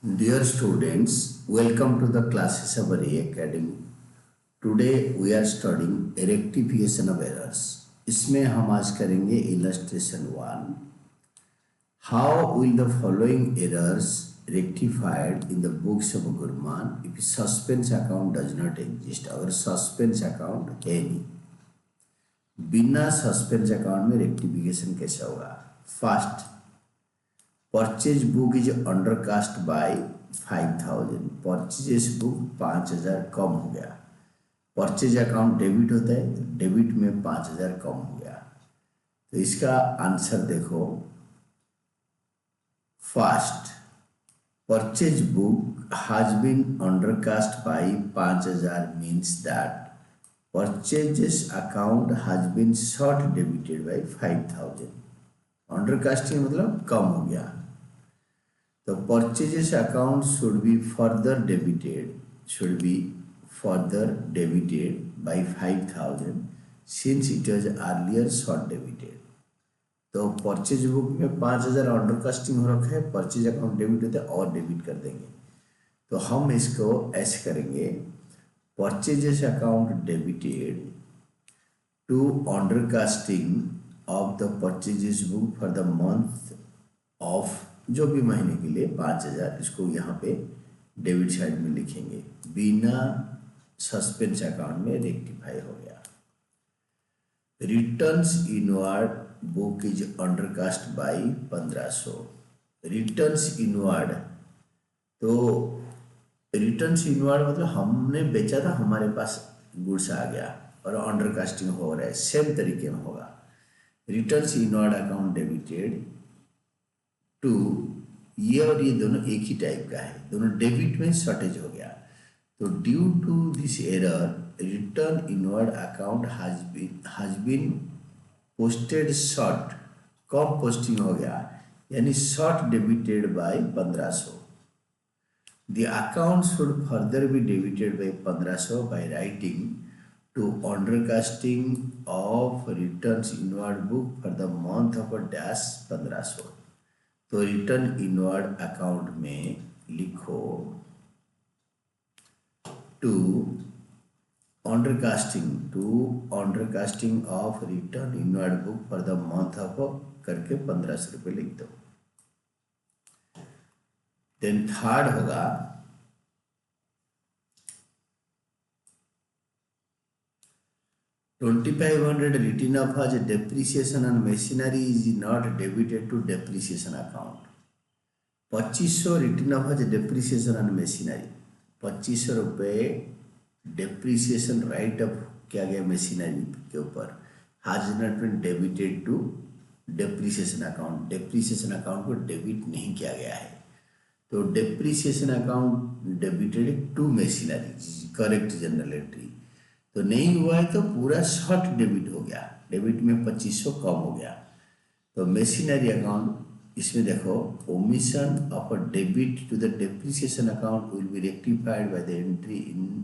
Dear students, welcome to the classes of Array Academy. Today we are studying rectification of errors. इसमें हम आज करेंगे illustration 1. How will the following errors rectified in the books of Gurman if suspense account does not exist? अगर suspense account है नहीं, बिना suspense account में rectification कैसे होगा? First, purchase book is undercast by 5000. Purchase book 5000 कम हो गया. Purchase account debit होता है, डेबिट में 5000 कम हो गया. तो इसका आंसर देखो. First, purchase book has been undercast by 5000 means that purchases account has been short debited by 5000. Undercasting मतलब कम हो गया. तो purchases account should be further debited by 5000 since it was earlier short debited. तो purchase book में 5000 undercasting हो रखा है, परचेज अकाउंट डेबिट होता है और डेबिट कर देंगे. तो हम इसको ऐसे करेंगे, purchases account debited to undercasting of the purchases book for the month of, जो भी महीने के लिए 5000, इसको यहाँ पे डेबिट साइड में लिखेंगे. बिना सस्पेंस अकाउंट में रेक्टिफाई हो गया. Returns inward book is undercast bye 1500. Returns inward, तो रिटर्न्स इनवर्ड मतलब हमने बेचा था, हमारे पास गुड्स आ गया और अंडरकास्टिंग हो रहा है. सेम तरीके में होगा. Returns inward account debited to, ये और ये दोनों एक ही टाइप का है, दोनों डेबिट में शॉर्टेज हो गया. तो due to this error return inward account has been posted short, कम पोस्टिंग हो गया, यानी short debited by 1500. The account should further be debited by 1500 by writing to undercasting of returns inward book for the month of dash 1500. तो return inward account में लिखो to undercasting of return inward book for the month of करके 1500 रुपये लिख दो. Then third होगा, $2500 written off as depreciation on machinery is not debited to depreciation account. 2500 written off as depreciation on machinery. 2500 रुपये depreciation right up किया गया machinery के ऊपर, has not been debited to depreciation account. Depreciation account को debit नहीं किया गया है. तो depreciation account debited to machinery, correct journal entry. तो नहीं हुआ है तो पूरा शॉर्ट डेबिट हो गया, डेबिट में 2500 कम हो गया. तो मशीनरी अकाउंट, इसमें देखो, omission of a debit to the depreciation account will be rectified by the entry in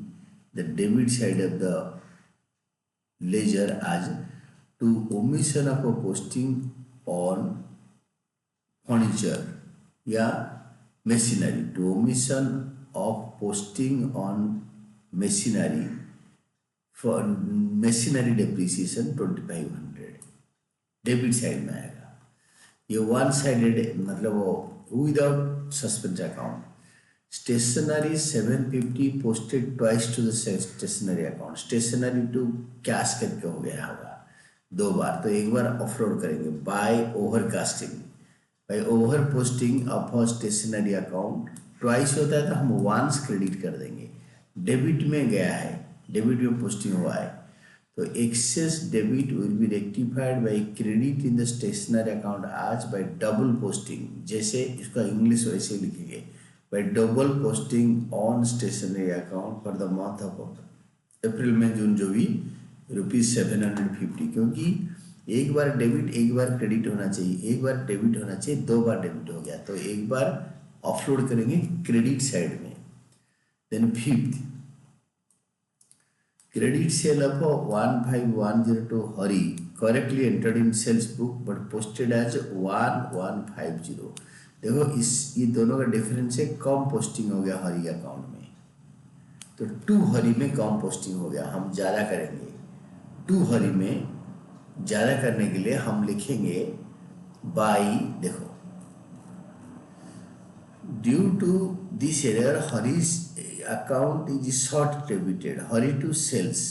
the debit side of the ledger as to omission of a posting on furniture या machinery. To omission of posting on machinery for machinery depreciation 2500 debit side में आएगा. ये one sided मतलब वो without suspense account. Stationery 750 posted twice to the stationery account. Stationery to cash करके हो गया होगा 2 बार. तो एक बार ऑफलोड करेंगे by overcasting, by over posting of a stationery account. Twice होता है तो हम वंस क्रेडिट कर देंगे. डेबिट में गया है, डेबिट में पोस्टिंग हुआ है, तो excess debit will be rectified by credit in the stationery account आज बाय डबल पोस्टिंग. जैसे इसका इंग्लिश वैसे लिखेंगे, by double posting on stationery account for the month of April में जून जो भी ₹750. क्योंकि एक बार डेबिट एक बार क्रेडिट होना चाहिए, एक बार डेबिट होना चाहिए, 2 बार डेबिट हो गया, तो एक बार ऑफलोड करेंगे क्रेडिट साइड में. Then fifth, credit sale of 1510 Hari correctly entered in sales book but posted as 1150. देखो इस ये दोनों का डिफरेंस है, कम पोस्टिंग हो गया हरी अकाउंट में, तो टू हरी में कम पोस्टिंग हो गया, हम ज़्यादा करेंगे। टू हरी में ज़्यादा करने के लिए हम लिखेंगे बाई, देखो ड्यू टू दिस एरर हरी's account is short debited, hurry to sales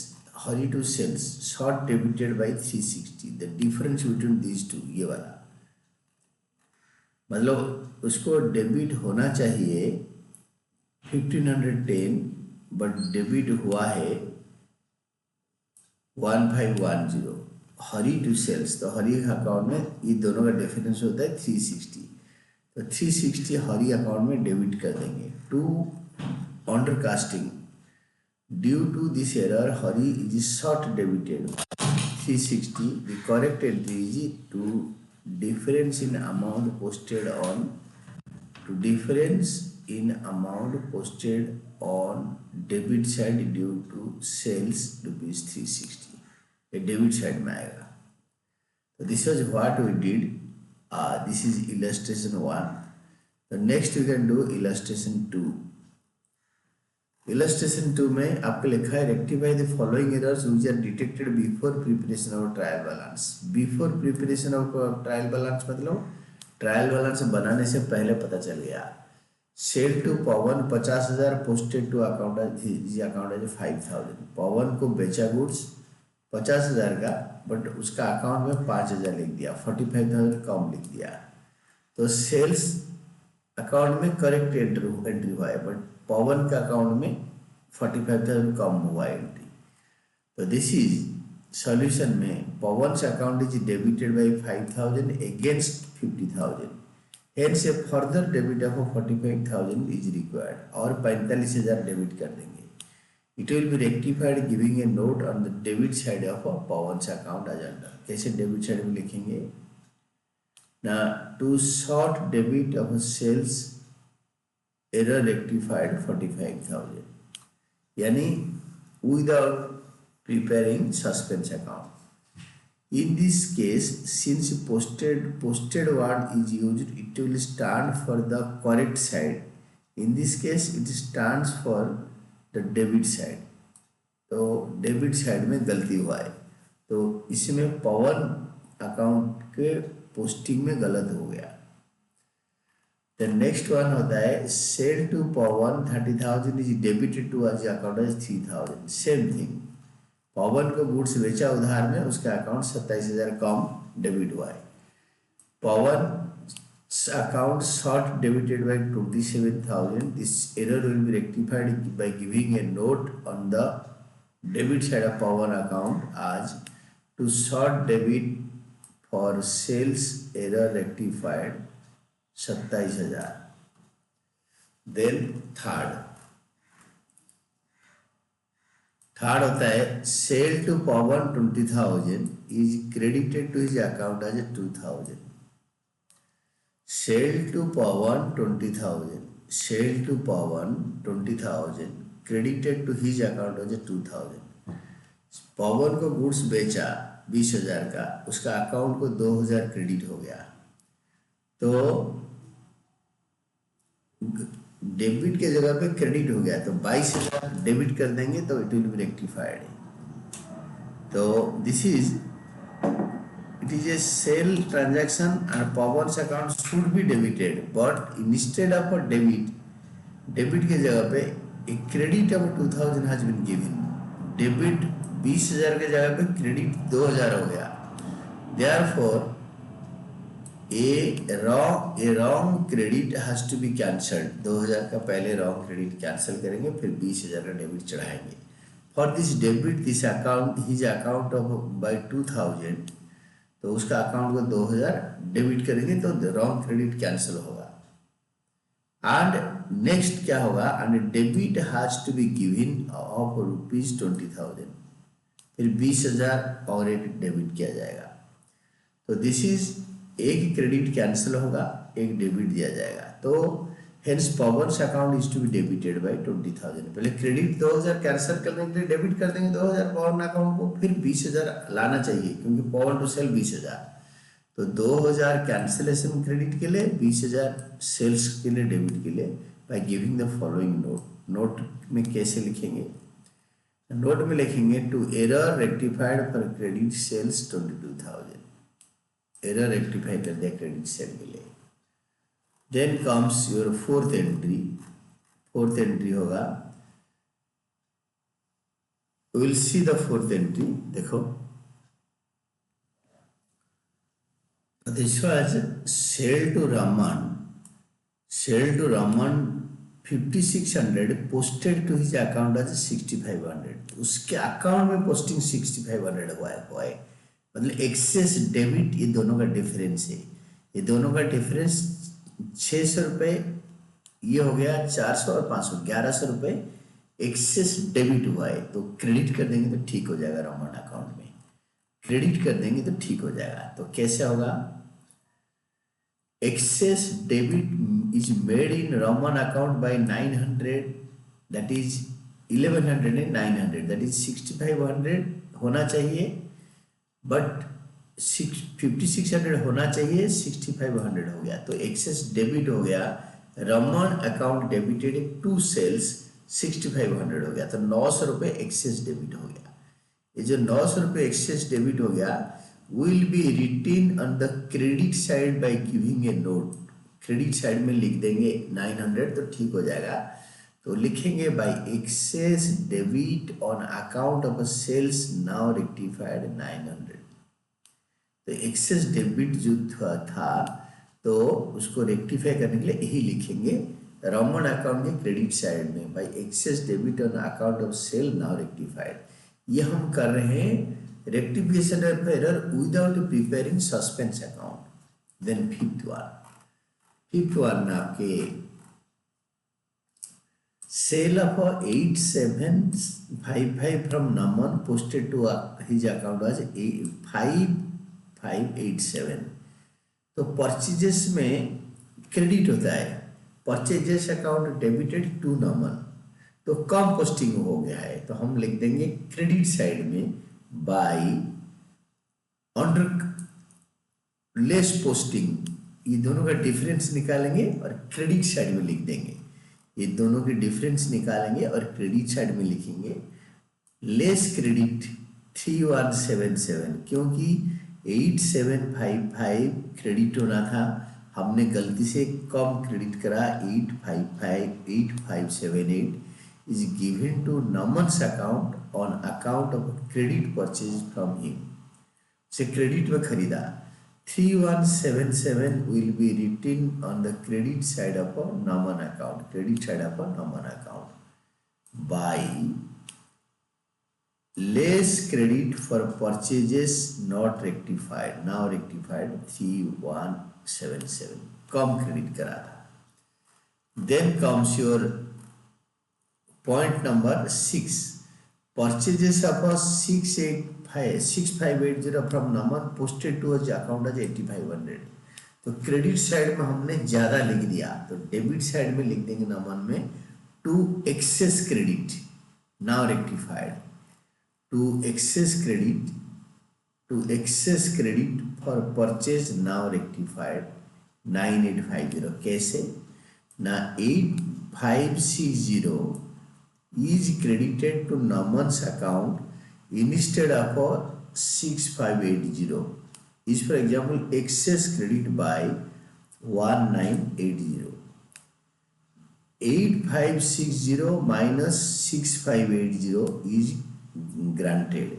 short debited by 360, the difference between these two, ये वाला मतलब उसको डेबिट होना चाहिए 1510 बट डेबिट हुआ है 1510। हरी टू सेल्स, तो हरी अकाउंट में ये दोनों का डिफरेंस होता है 360, तो 360 हरी अकाउंट में डेबिट कर देंगे। To undercasting, due to this error Hari is short debited 360, the correct entry is to difference in amount posted on, to difference in amount posted on debit side due to sales rupees 360, ये debit side में आएगा। तो this was what we did, this is illustration 1। तो next we can do illustration 2। Illustration 2 में आपको लिखा है rectify the following errors which are detected before preparation of trial balance. Before preparation of trial balance मतलब trial balance बनाने से पहले पता चल गया। Sale to Pawan 50,000 posted to account, G account है 5,000। पवन को बेचा गुड्स 50,000 का, बट उसका अकाउंट में 5,000 लिख दिया, 45,000 कम लिख दिया। तो सेल्स अकाउंट में करेक्ट एंट्री हुआ है, बट पवन का अकाउंट में 45,000 कम हुआ एंट्री। तो दिस इज सॉल्यूशन में पवन से account is debited by 5,000 against 50,000, hence a further debit of 45,000 is required, और 45,000 डेबिट कर देंगे। It will be rectified giving a note on the debit side of Pawan से अकाउंट एज अंडर। कैसे debit side में लिखेंगे ना, to short debit of sales error rectified 45,000, यानी without preparing suspense account. In this case, since posted word is used, it will stand for the correct side. In this case, it stands for the debit side. तो debit side में गलती हुआ है, तो इसमें पवन account के posting में गलत हो गया। The next one होता है sale to Pawan 30,000 is debited to आज account as 3,000। Same thing, Pawan को गुड्स बेचा उधार में, उसका अकाउंट 27,000 कम डेबिट हुआ है। Pawan account short debited by 27,000, this error will be rectified by giving a note on the debit side of Pawan account as to short debit for sales error rectified 27,000। Then third होता है sale to Pawan 20,000 is credited to his account as 2,000। Sale to Pawan 20,000, sale to Pawan 20,000 credited to his account as 2,000। Pawan को goods बेचा 20,000 का, उसका account को 2,000 credit हो गया, तो डेबिट के जगह पे क्रेडिट हो गया, तो 22,000 डेबिट कर देंगे, तो इट विल बी रेक्टिफाइड। तो this is it is a sale transaction and पवन's account should be debited, but instead of a debit के जगह पे एक credit of 2,000 has been given. Debit 20,000 के जगह पे क्रेडिट 2,000 हो गया। Therefore a wrong credit has to be cancelled. 2,000 का पहले रॉन्ग क्रेडिट कैंसिल करेंगे, फिर 20,000 का डेबिट चढ़ाएंगे। For this debit this account his account of by 2,000, तो उसका अकाउंट को 2,000 डेबिट करेंगे, तो रॉन्ग क्रेडिट कैंसिल होगा। एंड नेक्स्ट क्या होगा, and debit has to be given of ₹20,000, फिर 20,000 और एक डेबिट किया जाएगा। तो दिस इज एक क्रेडिट कैंसिल होगा, एक डेबिट दिया जाएगा। तो हेंस पवन's account is to be debited by 20,000। पहले क्रेडिट 2,000 कैंसिल करने के लिए डेबिट कर देंगे 2,000 पवन अकाउंट को, फिर 20,000 लाना चाहिए, क्योंकि पवन टू सेल 20,000। तो 2000 कैंसिलेशन क्रेडिट के लिए, 20,000 सेल्स के लिए डेबिट के लिए by giving the following note. Note में कैसे लिखेंगे? नोट में लिखेंगे to error rectified for credit sales 22,000, error rectify कर दिया क्रेडिट सेल के लिए। Then comes your fourth entry, fourth entry होगा, will see the fourth entry. देखो this was sale to Raman 5600 posted to his account as 6500। उसके account में posting 6500 हुआ है, मतलब एक्सेस डेबिट, ये दोनों का डिफरेंस है, ये दोनों का डिफरेंस 600 रुपये, ये हो गया 400 और 500, 1100 रुपये एक्सेस डेबिट हुआ है। तो क्रेडिट कर देंगे तो ठीक हो जाएगा, रमन अकाउंट में क्रेडिट कर देंगे तो ठीक हो जाएगा। तो कैसे होगा? excess debit is made in Raman account by 900, that is 1100 and 900, that is 6500 होना चाहिए, बट 5600 होना चाहिए, 6500 हो गया, तो एक्सेस डेबिट हो गया। Raman account debited to sales 6500 हो गया, तो 900 रुपये एक्सेस डेबिट हो गया। ये जो 900 रुपये एक्सेस डेबिट हो गया will be written on the credit side by giving a note। Credit side में लिख देंगे 900 तो ठीक हो जाएगा। तो लिखेंगे by excess debit on account of sales now rectified 900। तो एक्सेस डेबिट जो था तो उसको रेक्टिफाई करने के लिए यही लिखेंगे, रमन अकाउंट के क्रेडिट साइड में by excess debit on account of sale now rectified. ये हम कर रहे हैं rectification of error without preparing suspense account। then fifth one आपके sale of 8755 from Naman posted to his account was 5587। तो purchases में credit होता है, परचेजेस अकाउंट डेबिटेड टू नमन, तो कम पोस्टिंग हो गया है, तो हम लिख देंगे क्रेडिट साइड में बाई अंडर लेस पोस्टिंग। ये दोनों का डिफरेंस निकालेंगे और क्रेडिट साइड में लिख देंगे, ये दोनों के डिफरेंस निकालेंगे और क्रेडिट साइड में लिखेंगे लेस क्रेडिट 3177, क्योंकि 8755 क्रेडिट होना था, हमने गलती से कम क्रेडिट करा, 8578 is given to Naman's account on account of credit purchase from him। से क्रेडिट में खरीदा, 3177 will be written on the credit side of a Naman account, credit side of a Naman account by less credit for purchases not rectified, now rectified 3177, come credit करा था। then comes your point number 6, purchases of 6580 from Naman posted to his account as 8500। तो credit side में हमने ज्यादा लिख दिया, तो debit side में लिख देंगे नमन में to excess credit now rectified, to excess credit for purchase now rectified 9850। कैसे ना 8560 is credited to Naman's account instead of 6580 is for example excess credit by 1980। 8560 minus 6580 is granted।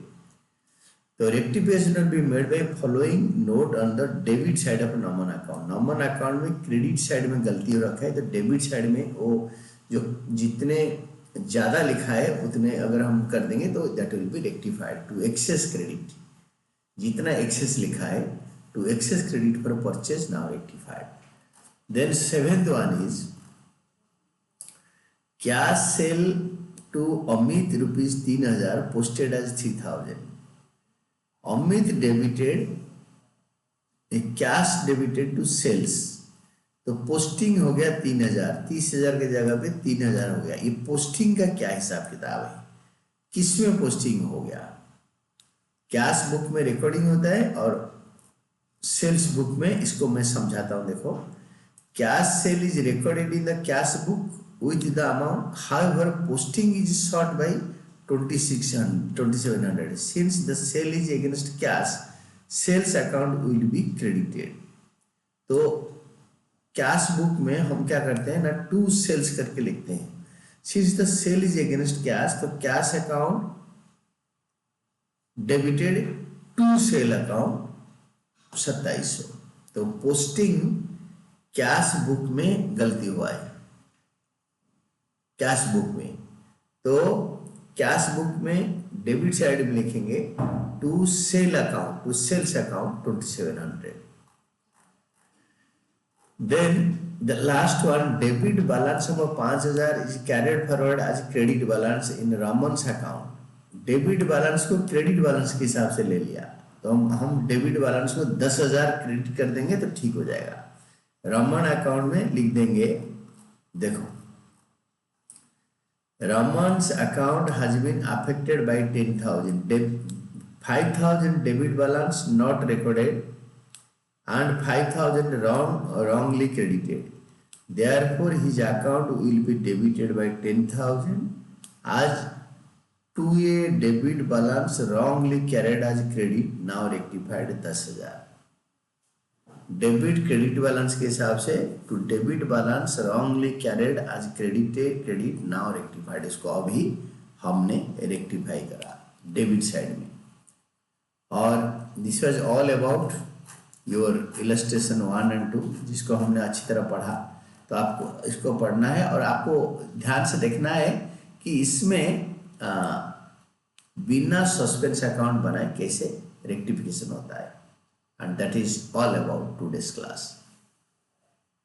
तो rectification will be made by following note on the debit side of Naman account। Naman account में credit side में गलती हो रखा है, तो debit side में वो जो जितने ज्यादा लिखा है उतने अगर हम कर देंगे तो that will be rectified to excess credit, जितना एक्सेस लिखा है to excess credit for purchase now rectified. Then seventh one is cash sale to Amit ₹3000 posted as 3000। Amit debited cash debited to sales, तो पोस्टिंग हो गया 3000, 30,000 के जगह पे 3000 हो गया। ये पोस्टिंग का क्या हिसाब किताब है, किसमें पोस्टिंग हो गया? कैश बुक में रिकॉर्डिंग होता है और सेल्स बुक में इसको मैं समझाता हूँ। देखो, cash sale is recorded in the cash book with the amount, however posting is short by 2700 since the sale is against cash, sales account will be credited. तो कैश बुक में हम क्या करते हैं ना, टू सेल्स करके लिखते हैं। Since the sale is against cash, तो cash account debited to sale account 2700। तो पोस्टिंग कैश बुक में गलती हुआ है, कैश बुक में। तो कैश बुक में डेबिट साइड में लिखेंगे to sale account, to sales account 2700। Then the last one, debit balance of 5000 is carried forward as credit balance in Raman's account। Debit balance को क्रेडिट बैलेंस के हिसाब से ले लिया, तो हम डेबिट बैलेंस को 10,000 क्रेडिट कर देंगे तो ठीक हो जाएगा। रमन अकाउंट में लिख देंगे, देखो, Raman's account has been affected by 10,000, 5,000 debit balance not recorded and 5,000 wrongly credited, therefore his account will be debited by 10,000 as to a debit balance wrongly carried as credit, now rectified 10,000। Debit credit balance के हिसाब से to debit balance wrongly carried as credit now rectified, इसको अभी हमने rectify करा debit side में। और this was all about your illustration 1 and 2, जिसको हमने अच्छी तरह पढ़ा। तो आपको इसको पढ़ना है और आपको ध्यान से देखना है कि इसमें बिना सस्पेंस अकाउंट बनाए कैसे रेक्टिफिकेशन होता है। And that is all about today's class.